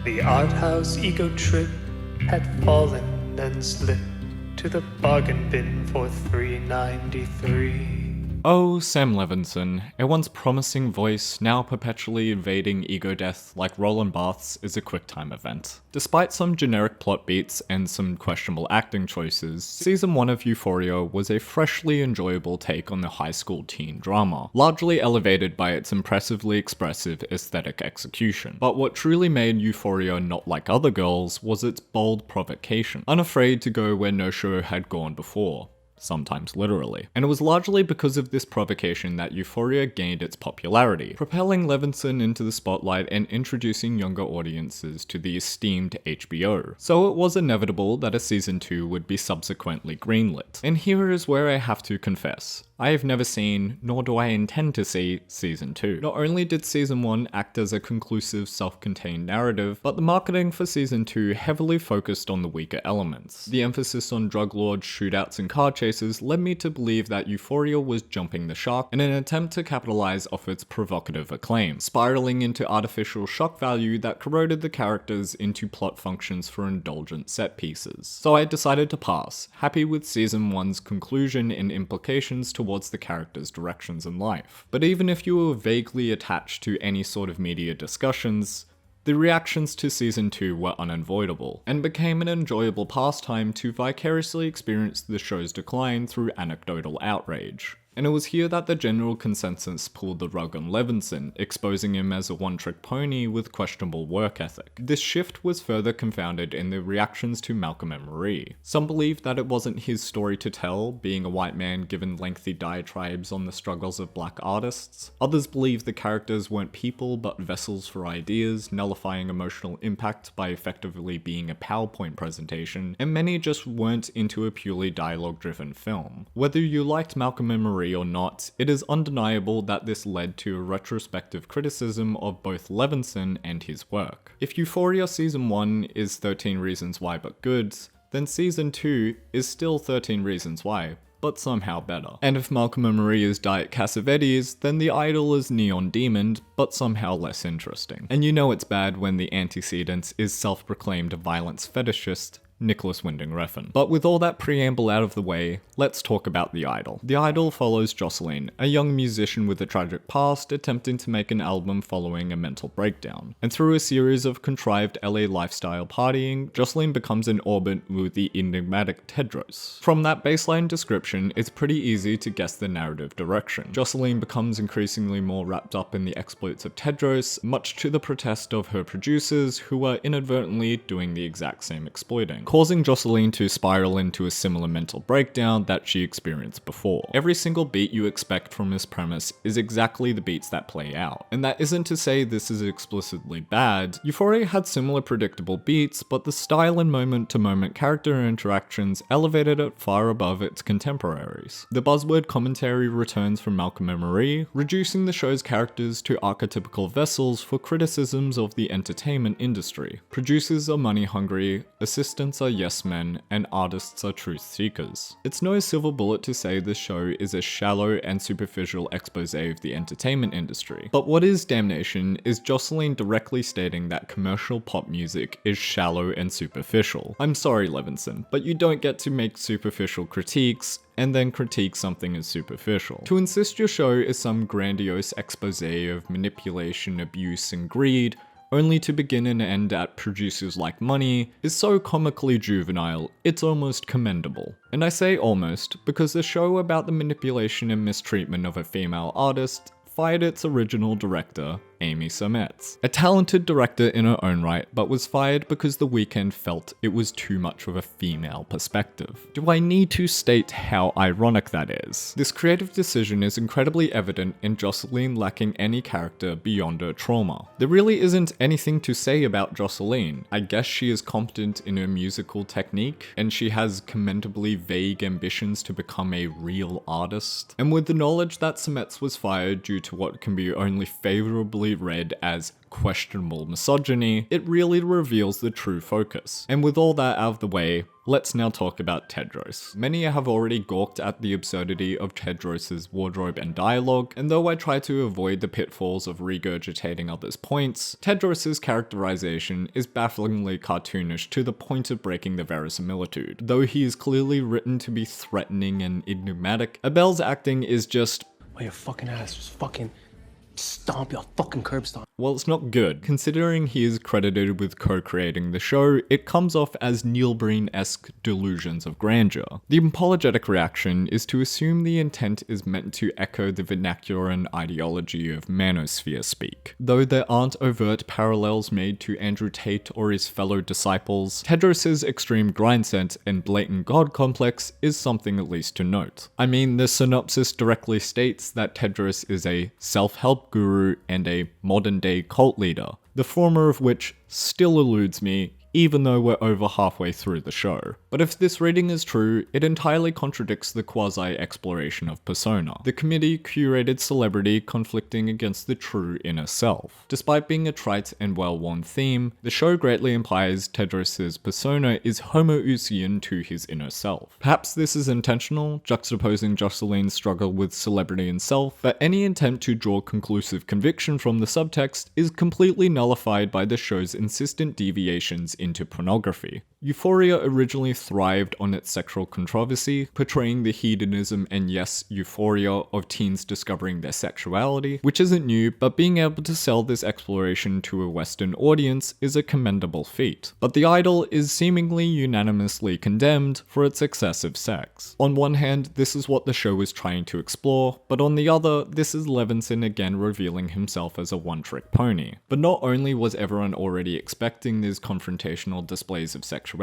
The art house ego trip had fallen, then slipped to the bargain bin for $3.93. Oh, Sam Levinson, a once promising voice now perpetually invading ego death like Roland Barthes is a QuickTime event. Despite some generic plot beats and some questionable acting choices, Season 1 of Euphoria was a freshly enjoyable take on the high school teen drama, largely elevated by its impressively expressive aesthetic execution. But what truly made Euphoria not like other girls was its bold provocation, unafraid to go where no show had gone before. Sometimes literally. And it was largely because of this provocation that Euphoria gained its popularity, propelling Levinson into the spotlight and introducing younger audiences to the esteemed HBO. So it was inevitable that a season 2 would be subsequently greenlit. And here is where I have to confess. I have never seen, nor do I intend to see, Season 2. Not only did Season 1 act as a conclusive self-contained narrative, but the marketing for Season 2 heavily focused on the weaker elements. The emphasis on drug lords, shootouts, and car chases led me to believe that Euphoria was jumping the shark in an attempt to capitalize off its provocative acclaim, spiraling into artificial shock value that corroded the characters into plot functions for indulgent set pieces. So I decided to pass, happy with Season 1's conclusion and implications towards the characters' directions in life. But even if you were vaguely attached to any sort of media discussions, the reactions to Season 2 were unavoidable, and became an enjoyable pastime to vicariously experience the show's decline through anecdotal outrage. And it was here that the general consensus pulled the rug on Levinson, exposing him as a one-trick pony with questionable work ethic. This shift was further confounded in the reactions to Malcolm and Marie. Some believed that it wasn't his story to tell, being a white man given lengthy diatribes on the struggles of black artists. Others believed the characters weren't people but vessels for ideas, nullifying emotional impact by effectively being a PowerPoint presentation, and many just weren't into a purely dialogue-driven film. Whether you liked Malcolm and Marie or not, it is undeniable that this led to a retrospective criticism of both Levinson and his work. If Euphoria Season 1 is 13 Reasons Why but good, then Season 2 is still 13 Reasons Why, but somehow better. And if Malcolm and Marie is Diet Cassavetes, then The Idol is Neon Demon, but somehow less interesting. And you know it's bad when the antecedent is self-proclaimed violence fetishist, Nicholas Winding Refn. But with all that preamble out of the way, let's talk about The Idol. The Idol follows Jocelyn, a young musician with a tragic past attempting to make an album following a mental breakdown. And through a series of contrived LA lifestyle partying, Jocelyn becomes in orbit with the enigmatic Tedros. From that baseline description, it's pretty easy to guess the narrative direction. Jocelyn becomes increasingly more wrapped up in the exploits of Tedros, much to the protest of her producers, who are inadvertently doing the exact same exploiting, causing Jocelyn to spiral into a similar mental breakdown that she experienced before. Every single beat you expect from this premise is exactly the beats that play out. And that isn't to say this is explicitly bad. Euphoria had similar predictable beats, but the style and moment-to-moment character interactions elevated it far above its contemporaries. The buzzword commentary returns from Malcolm and Marie, reducing the show's characters to archetypical vessels for criticisms of the entertainment industry. Producers are money-hungry, assistants are yes men, and artists are truth seekers. It's no silver bullet to say this show is a shallow and superficial expose of the entertainment industry. But what is damnation is Jocelyn directly stating that commercial pop music is shallow and superficial. I'm sorry, Levinson, but you don't get to make superficial critiques and then critique something as superficial. To insist your show is some grandiose expose of manipulation, abuse, and greed, only to begin and end at producers like money, is so comically juvenile, it's almost commendable. And I say almost, because the show about the manipulation and mistreatment of a female artist fired its original director, Amy Seimetz. A talented director in her own right, but was fired because The Weeknd felt it was too much of a female perspective. Do I need to state how ironic that is? This creative decision is incredibly evident in Jocelyn lacking any character beyond her trauma. There really isn't anything to say about Jocelyn. I guess she is competent in her musical technique, and she has commendably vague ambitions to become a real artist. And with the knowledge that Seimetz was fired due to what can be only favorably initially read as questionable misogyny, it really reveals the true focus. And with all that out of the way, let's now talk about Tedros. Many have already gawked at the absurdity of Tedros' wardrobe and dialogue, and though I try to avoid the pitfalls of regurgitating others' points, Tedros' characterization is bafflingly cartoonish to the point of breaking the verisimilitude. Though he is clearly written to be threatening and enigmatic, Abel's acting is just, "Well, your fucking ass just fucking stomp your fucking curb stomp." well, it's not good. Considering he is credited with co-creating the show, it comes off as Neil Breen-esque delusions of grandeur. The apologetic reaction is to assume the intent is meant to echo the vernacular and ideology of manosphere speak. Though there aren't overt parallels made to Andrew Tate or his fellow disciples, Tedros' extreme grindset and blatant god complex is something at least to note. I mean, the synopsis directly states that Tedros is a self-help guru and a modern-day cult leader, the former of which still eludes me even though we're over halfway through the show. But if this reading is true, it entirely contradicts the quasi-exploration of persona, the committee-curated celebrity conflicting against the true inner self. Despite being a trite and well-worn theme, the show greatly implies Tedros' persona is homoousian to his inner self. Perhaps this is intentional, juxtaposing Jocelyn's struggle with celebrity and self, but any attempt to draw conclusive conviction from the subtext is completely nullified by the show's insistent deviations into pornography. Euphoria originally thrived on its sexual controversy, portraying the hedonism and yes, euphoria of teens discovering their sexuality, which isn't new, but being able to sell this exploration to a Western audience is a commendable feat. But The Idol is seemingly unanimously condemned for its excessive sex. On one hand, this is what the show is trying to explore, but on the other, this is Levinson again revealing himself as a one-trick pony. But not only was everyone already expecting these confrontational displays of sexuality,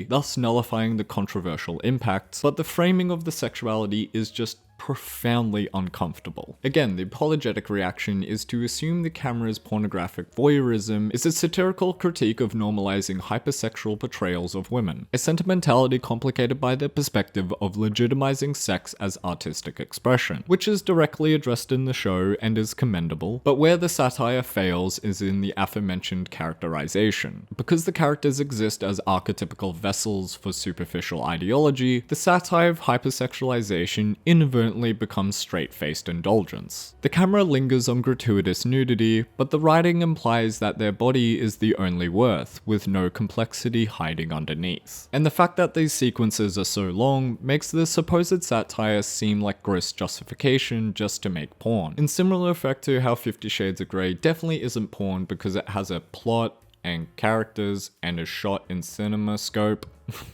thus nullifying the controversial impacts, but the framing of the sexuality is just profoundly uncomfortable. Again, the apologetic reaction is to assume the camera's pornographic voyeurism is a satirical critique of normalizing hypersexual portrayals of women, a sentimentality complicated by the perspective of legitimizing sex as artistic expression, which is directly addressed in the show and is commendable, but where the satire fails is in the aforementioned characterization. Because the characters exist as archetypical vessels for superficial ideology, the satire of hypersexualization inadvertently becomes straight-faced indulgence. The camera lingers on gratuitous nudity, but the writing implies that their body is the only worth, with no complexity hiding underneath. And the fact that these sequences are so long makes the supposed satire seem like gross justification just to make porn. In similar effect to how 50 Shades of Grey definitely isn't porn because it has a plot and characters and is shot in cinema scope.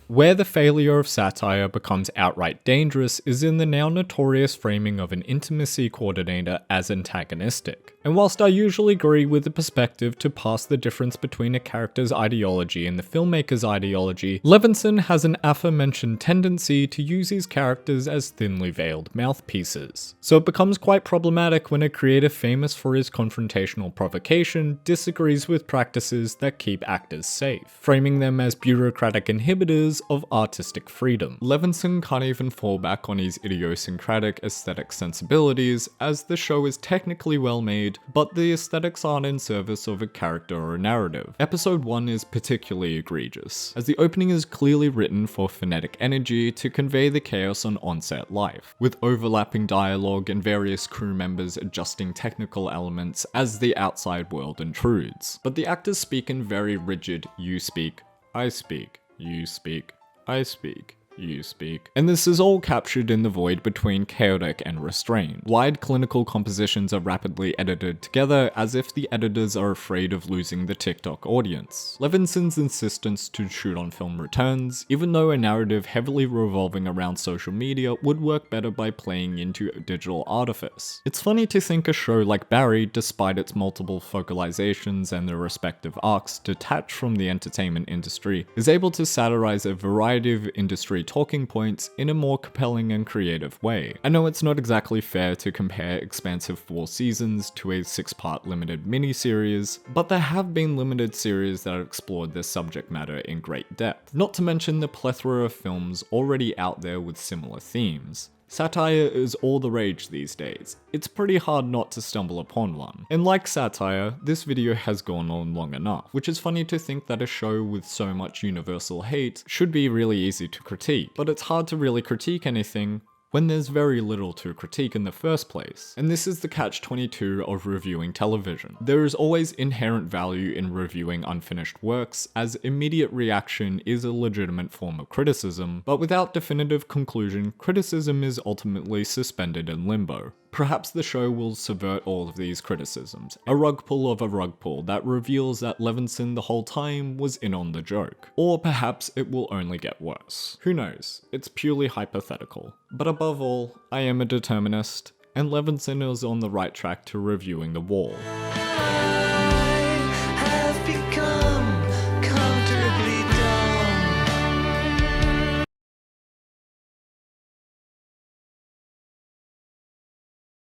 Where the failure of satire becomes outright dangerous is in the now notorious framing of an intimacy coordinator as antagonistic. And whilst I usually agree with the perspective to pass the difference between a character's ideology and the filmmaker's ideology, Levinson has an aforementioned tendency to use his characters as thinly veiled mouthpieces. So it becomes quite problematic when a creator famous for his confrontational provocation disagrees with practices that keep actors safe, framing them as bureaucratic inhibitors of artistic freedom. Levinson can't even fall back on his idiosyncratic aesthetic sensibilities, as the show is technically well made, but the aesthetics aren't in service of a character or a narrative. Episode 1 is particularly egregious, as the opening is clearly written for phonetic energy to convey the chaos on on-set life, with overlapping dialogue and various crew members adjusting technical elements as the outside world intrudes. But the actors speak in very rigid, you speak, I speak, you speak, I speak, you speak. And this is all captured in the void between chaotic and restrained. Wide clinical compositions are rapidly edited together as if the editors are afraid of losing the TikTok audience. Levinson's insistence to shoot on film returns, even though a narrative heavily revolving around social media would work better by playing into digital artifice. It's funny to think a show like Barry, despite its multiple focalizations and their respective arcs detached from the entertainment industry, is able to satirize a variety of industry talking points in a more compelling and creative way. I know it's not exactly fair to compare expansive 4 seasons to a 6-part limited miniseries, but there have been limited series that have explored this subject matter in great depth, not to mention the plethora of films already out there with similar themes. Satire is all the rage these days. It's pretty hard not to stumble upon one. And like satire, this video has gone on long enough, which is funny to think that a show with so much universal hate should be really easy to critique, but it's hard to really critique anything when there's very little to critique in the first place. And this is the catch-22 of reviewing television. There is always inherent value in reviewing unfinished works, as immediate reaction is a legitimate form of criticism, but without definitive conclusion, criticism is ultimately suspended in limbo. Perhaps the show will subvert all of these criticisms, a rug pull of a rug pull that reveals that Levinson the whole time was in on the joke. Or perhaps it will only get worse. Who knows? It's purely hypothetical. But above all, I am a determinist, and Levinson is on the right track to reviewing The Wall.